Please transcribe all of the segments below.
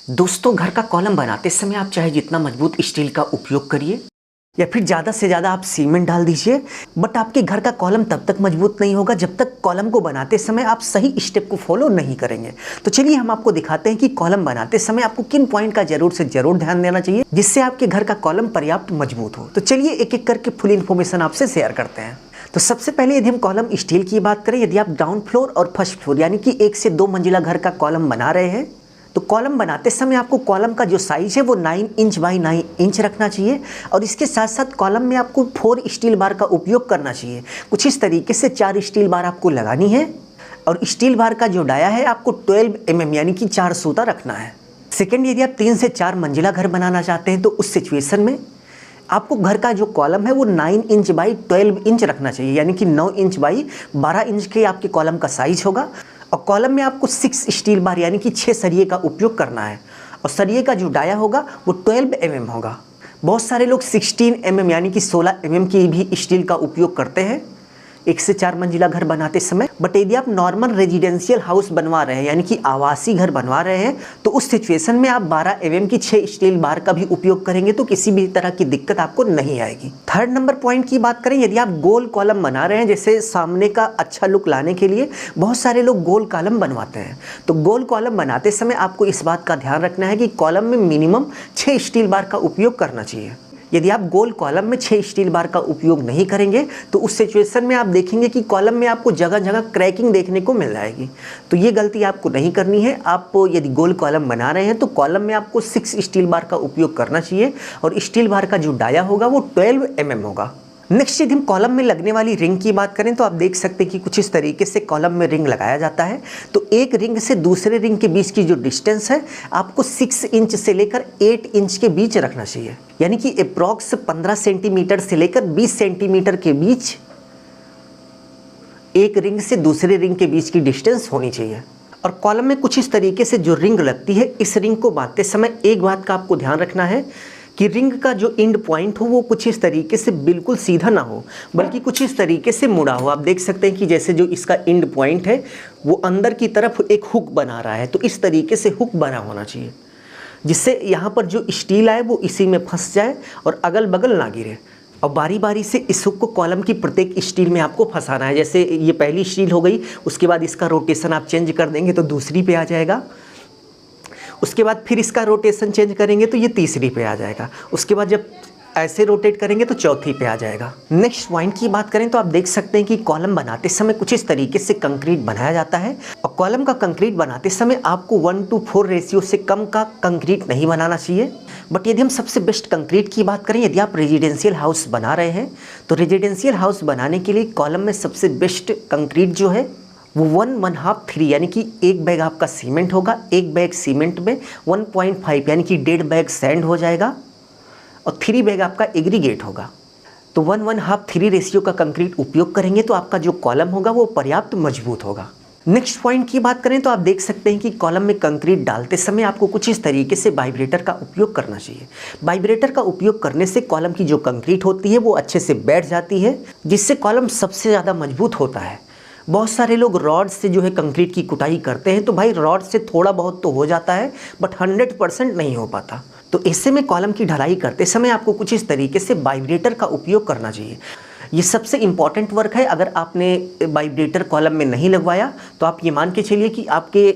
दोस्तों, घर का कॉलम बनाते समय आप चाहे जितना मजबूत स्टील का उपयोग करिए या फिर ज़्यादा से ज़्यादा आप सीमेंट डाल दीजिए, बट आपके घर का कॉलम तब तक मजबूत नहीं होगा जब तक कॉलम को बनाते समय आप सही स्टेप को फॉलो नहीं करेंगे। तो चलिए हम आपको दिखाते हैं कि कॉलम बनाते समय आपको किन पॉइंट का जरूर से जरूर ध्यान देना चाहिए जिससे आपके घर का कॉलम पर्याप्त मजबूत हो। तो चलिए एक एक करके फुल इन्फॉर्मेशन आपसे शेयर करते हैं। तो सबसे पहले यदि हम कॉलम स्टील की बात करें, यदि आप ग्राउंड फ्लोर और फर्स्ट फ्लोर यानी कि 1 से 2 मंजिला घर का कॉलम बना रहे हैं तो कॉलम बनाते समय आपको कॉलम का जो साइज है वो 9 इंच बाई 9 इंच रखना चाहिए और इसके साथ साथ कॉलम में आपको 4 स्टील बार का उपयोग करना चाहिए। कुछ इस तरीके से 4 स्टील बार आपको लगानी है और स्टील बार का जो डाया है आपको 12 mm यानी कि 4 सूता रखना है। सेकेंड, यदि आप 3 से 4 मंजिला घर बनाना चाहते हैं तो उस सिचुएशन में आपको घर का जो कॉलम है वो 9 इंच बाई 12 इंच रखना चाहिए, यानी कि 9 इंच बाई 12 इंच के आपके कॉलम का साइज होगा और कॉलम में आपको 6 स्टील बार यानी कि 6 सरिये का उपयोग करना है और सरिये का जो डाया होगा वो 12 mm होगा। बहुत सारे लोग 16 mm यानी कि 16 mm की भी स्टील का उपयोग करते हैं 1 से 4 मंजिला घर बनाते समय। बट यदि आप नॉर्मल रेजिडेंशियल हाउस बनवा रहे हैं यानी कि आवासीय घर बनवा रहे हैं तो उस सिचुएशन में आप 12 mm की 6 स्टील बार का भी उपयोग करेंगे तो किसी भी तरह की दिक्कत आपको नहीं आएगी। थर्ड नंबर पॉइंट की बात करें, यदि आप गोल कॉलम बना रहे हैं, जैसे सामने का अच्छा लुक लाने के लिए बहुत सारे लोग गोल कॉलम बनवाते हैं, तो गोल कॉलम बनाते समय आपको इस बात का ध्यान रखना है कि कॉलम में मिनिमम 6 स्टील बार का उपयोग करना चाहिए। यदि आप गोल कॉलम में 6 स्टील बार का उपयोग नहीं करेंगे तो उस सिचुएशन में आप देखेंगे कि कॉलम में आपको जगह जगह क्रैकिंग देखने को मिल जाएगी। तो ये गलती आपको नहीं करनी है। आप यदि गोल कॉलम बना रहे हैं तो कॉलम में आपको 6 स्टील बार का उपयोग करना चाहिए और स्टील बार का जो डाया होगा वो 12 mm होगा। नेक्स्ट, यदि हम कॉलम में लगने वाली रिंग की बात करें तो आप देख सकते हैं कि कुछ इस तरीके से कॉलम में रिंग लगाया जाता है। तो एक रिंग से दूसरे रिंग के बीच की जो डिस्टेंस है आपको 6 इंच से लेकर 8 इंच के बीच रखना चाहिए, यानी कि अप्रॉक्स 15 सेंटीमीटर से लेकर 20 सेंटीमीटर के बीच एक रिंग से दूसरे रिंग के बीच की डिस्टेंस होनी चाहिए। और कॉलम में कुछ इस तरीके से जो रिंग लगती है, इस रिंग को बांधते समय एक बात का आपको ध्यान रखना है कि रिंग का जो एंड पॉइंट हो वो कुछ इस तरीके से बिल्कुल सीधा ना हो बल्कि कुछ इस तरीके से मुड़ा हो। आप देख सकते हैं कि जैसे जो इसका एंड पॉइंट है वो अंदर की तरफ एक हुक बना रहा है, तो इस तरीके से हुक बना होना चाहिए जिससे यहाँ पर जो स्टील आए वो इसी में फंस जाए और अगल बगल ना गिरे। और बारी बारी से इस हुक को कॉलम की प्रत्येक स्टील में आपको फंसाना है। जैसे ये पहली स्टील हो गई, उसके बाद इसका रोटेशन आप चेंज कर देंगे तो दूसरी पे आ जाएगा, उसके बाद फिर इसका रोटेशन चेंज करेंगे तो ये तीसरी पे आ जाएगा, उसके बाद जब ऐसे रोटेट करेंगे तो चौथी पे आ जाएगा। नेक्स्ट पॉइंट की बात करें तो आप देख सकते हैं कि कॉलम बनाते समय कुछ इस तरीके से कंक्रीट बनाया जाता है और कॉलम का कंक्रीट बनाते समय आपको 1:4 रेशियो से कम का कंक्रीट नहीं बनाना चाहिए। बट यदि हम सबसे बेस्ट कंक्रीट की बात करें, यदि आप रेजिडेंशियल हाउस बना रहे हैं तो रेजिडेंशियल हाउस बनाने के लिए कॉलम में सबसे बेस्ट कंक्रीट जो है वो 1/2 3 यानी कि 1 बैग आपका सीमेंट होगा। 1 बैग सीमेंट में 1.5 यानी कि 1.5 बैग सैंड हो जाएगा और 3 बैग आपका एग्रीगेट होगा। तो 1/2 3 रेशियो का कंक्रीट उपयोग करेंगे तो आपका जो कॉलम होगा वो पर्याप्त मजबूत होगा। नेक्स्ट पॉइंट की बात करें तो आप देख सकते हैं कि कॉलम में कंक्रीट डालते समय आपको कुछ इस तरीके से वाइब्रेटर का उपयोग करना चाहिए। वाइब्रेटर का उपयोग करने से कॉलम की जो कंक्रीट होती है वो अच्छे से बैठ जाती है जिससे कॉलम सबसे ज़्यादा मजबूत होता है। बहुत सारे लोग रॉड से जो है कंक्रीट की कुटाई करते हैं, तो भाई रॉड से थोड़ा बहुत तो हो जाता है बट 100% नहीं हो पाता। तो ऐसे में कॉलम की ढलाई करते समय आपको कुछ इस तरीके से वाइब्रेटर का उपयोग करना चाहिए। ये सबसे इम्पॉर्टेंट वर्क है। अगर आपने वाइब्रेटर कॉलम में नहीं लगवाया तो आप ये मान के चलिए कि आपके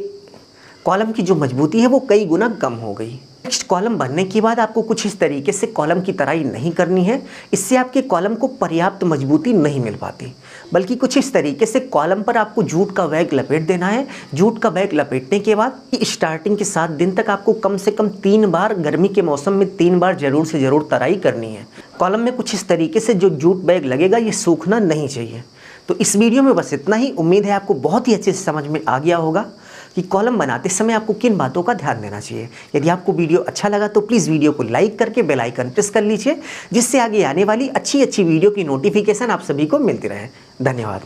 कॉलम की जो मजबूती है वो कई गुना कम हो गई। नेक्स्ट, कॉलम बनने के बाद आपको कुछ इस तरीके से कॉलम की तराई नहीं करनी है, इससे आपके कॉलम को पर्याप्त मजबूती नहीं मिल पाती, बल्कि कुछ इस तरीके से कॉलम पर आपको जूट का बैग लपेट देना है। जूट का बैग लपेटने के बाद स्टार्टिंग के 7 दिन तक आपको कम से कम 3 बार, गर्मी के मौसम में 3 बार जरूर से ज़रूर तराई करनी है। कॉलम में कुछ इस तरीके से जो जूट बैग लगेगा ये सूखना नहीं चाहिए। तो इस वीडियो में बस इतना ही। उम्मीद है आपको बहुत ही अच्छे से समझ में आ गया होगा कि कॉलम बनाते समय आपको किन बातों का ध्यान देना चाहिए। यदि आपको वीडियो अच्छा लगा तो प्लीज़ वीडियो को लाइक करके बेल आइकन प्रेस कर लीजिए जिससे आगे आने वाली अच्छी वीडियो की नोटिफिकेशन आप सभी को मिलती रहे। धन्यवाद।